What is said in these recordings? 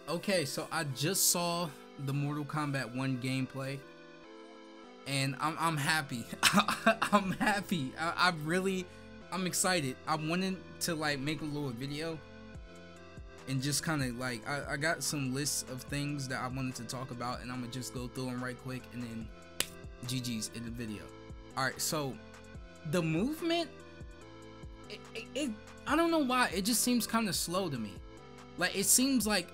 Okay, so I just saw the Mortal Kombat 1 gameplay, and I'm happy. I'm happy. I'm excited. I wanted to like make a little video and just kind of like I got some lists of things that I wanted to talk about, and I'm gonna just go through them right quick and then GG's in the video. All right, so the movement, I don't know why it just seems kind of slow to me. Like it seems like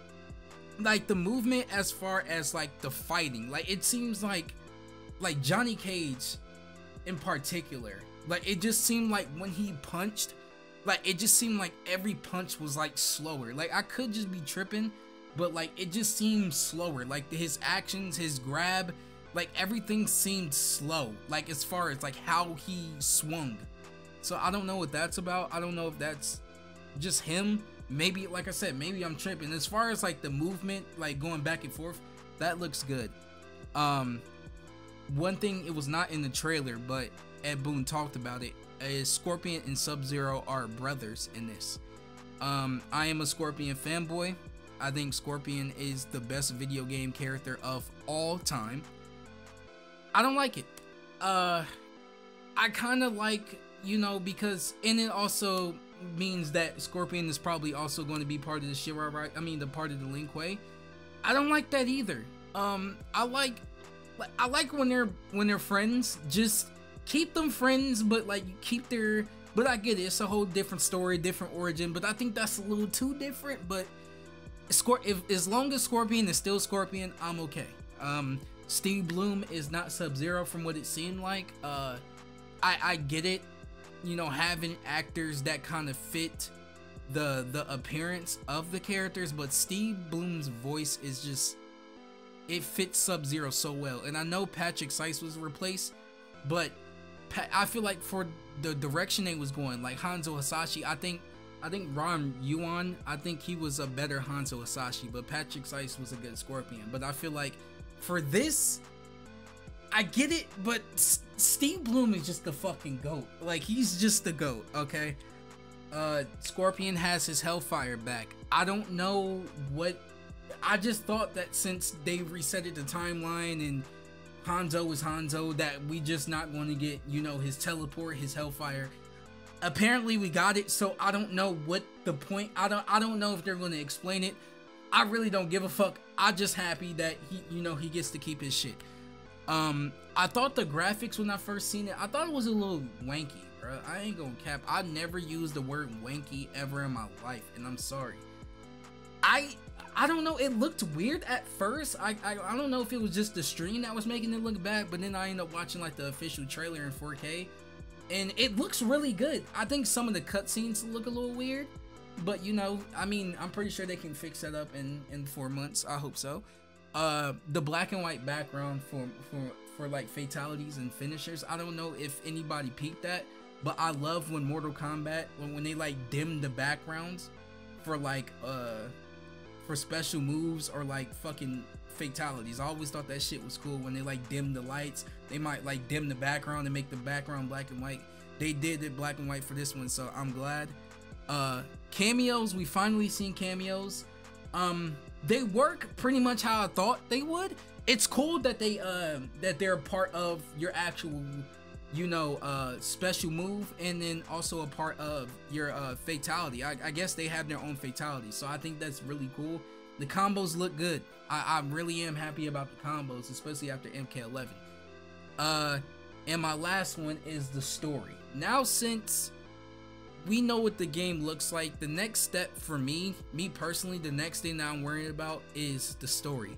the movement as far as like the fighting, like it seems like Johnny Cage in particular, like it just seemed like when he punched, like it just seemed like every punch was like slower. Like I could just be tripping, but like it just seemed slower. Like his actions, his grab, like everything seemed slow, like as far as like how he swung. So I don't know what that's about. I don't know if that's just him. Maybe, like I said, maybe I'm tripping. As far as like the movement, like going back and forth, that looks good. One thing, it was not in the trailer, but Ed Boon talked about it, is Scorpion and Sub-Zero are brothers in this. I am a Scorpion fanboy. I think Scorpion is the best video game character of all time. I don't like it. I kind of like, you know, because, and it also means that Scorpion is probably also going to be part of the Shira, right? I mean, the part of the Lin Kuei. I don't like that either. I like when they're friends. Just keep them friends, but like keep their. But I get it. It's a whole different story, different origin. But I think that's a little too different. But as long as Scorpion is still Scorpion, I'm okay. Steve Bloom is not Sub-Zero from what it seemed like. I get it. You know, having actors that kind of fit the appearance of the characters, but Steve Bloom's voice is just, it fits Sub-Zero so well. And I know Patrick Seiss was replaced, but I feel like for the direction they was going, like Hanzo Hasashi, I think Ron Yuan, I think he was a better Hanzo Hasashi, but Patrick Seiss was a good Scorpion. But I feel like for this, I get it, but Steve Bloom is just the fucking GOAT. Like, he's just the GOAT, okay? Scorpion has his Hellfire back. I don't know what... I just thought that since they resetted the timeline and Hanzo is Hanzo, that we just not going to get, you know, his teleport, his Hellfire. Apparently we got it, so I don't know what the point... I don't know if they're going to explain it. I really don't give a fuck. I'm just happy that he, you know, he gets to keep his shit. I thought the graphics when I first seen it, I thought it was a little wanky, bro. I ain't gonna cap. I never used the word wanky ever in my life, and I'm sorry. I don't know. It looked weird at first. I don't know if it was just the stream that was making it look bad, but then I ended up watching like the official trailer in 4K, and it looks really good. I think some of the cutscenes look a little weird, but you know, I mean, I'm pretty sure they can fix that up in 4 months. I hope so. The black and white background for like fatalities and finishers, I don't know if anybody peeped that, but I love when Mortal Kombat, when they like dim the backgrounds for like for special moves or like fucking fatalities. I always thought that shit was cool when they like dim the lights. They might like dim the background and make the background black and white. They did it black and white for this one, so I'm glad. Cameos, we finally seen cameos. They work pretty much how I thought they would. It's cool that they're part of your actual, you know, special move, and then also a part of your fatality. I guess they have their own fatality, so I think that's really cool. The combos look good. I really am happy about the combos, especially after MK11. And my last one is the story. Now, since we know what the game looks like, the next step for me personally, the next thing that I'm worried about is the story.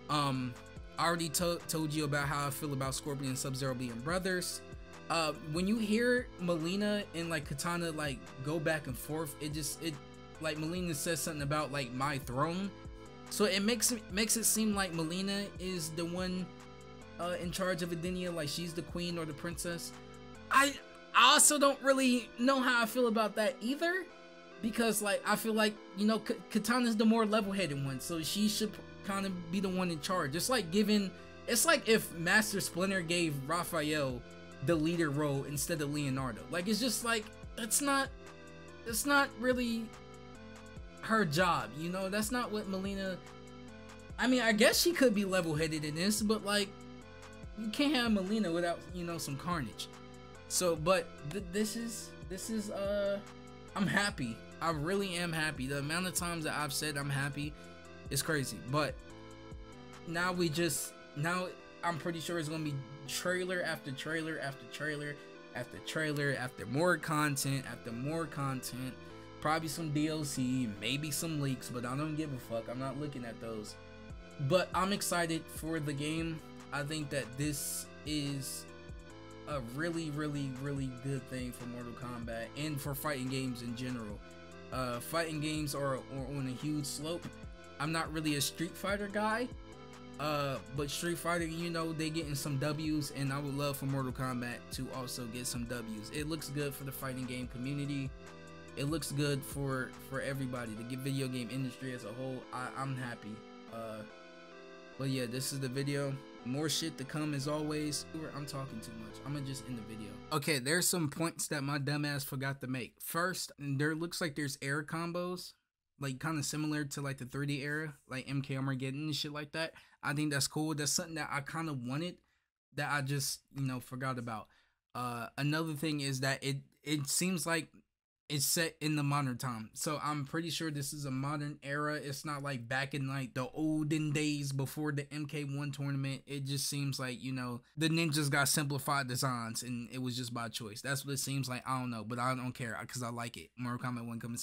I already told you about how I feel about Scorpion and Sub-Zero being brothers. When you hear Mileena and like Katana like go back and forth, it like Mileena says something about like my throne, so it makes it seem like Mileena is the one in charge of Edenia, like she's the queen or the princess. I also don't really know how I feel about that either, because like I feel like, you know, Katana's the more level-headed one, so she should kind of be the one in charge. It's like if Master Splinter gave Raphael the leader role instead of Leonardo. Like, it's just like, it's not really her job, you know. That's not what Mileena I mean, I guess she could be level-headed in this, but like, you can't have Melina without, you know, some carnage. So, but this is I'm happy. I really am happy. The amount of times that I've said I'm happy is crazy. But now I'm pretty sure it's gonna be trailer after trailer after trailer after trailer after more content after more content. Probably some DLC, maybe some leaks, but I don't give a fuck. I'm not looking at those. But I'm excited for the game. I think that this is a really good thing for Mortal Kombat and for fighting games in general. Fighting games are on a huge slope. I'm not really a Street Fighter guy, but Street Fighter, you know, they getting some W's, and I would love for Mortal Kombat to also get some W's. It looks good for the fighting game community. It looks good for everybody, the video game industry as a whole. I'm happy. But yeah, this is the video. More shit to come as always. I'm talking too much. I'm gonna just end the video. Okay, there's some points that my dumbass forgot to make. First, there looks like there's air combos, like kind of similar to like the 3D era, like MK Armageddon and shit like that. I think that's cool. That's something that I kind of wanted that I just, you know, forgot about. Another thing is that it seems like it's set in the modern time, so I'm pretty sure this is a modern era. It's not like back in like the olden days before the MK1 tournament. It just seems like, you know, the ninjas got simplified designs and it was just by choice. That's what it seems like. I don't know, but I don't care because I like it. Mortal Kombat 1 coming soon.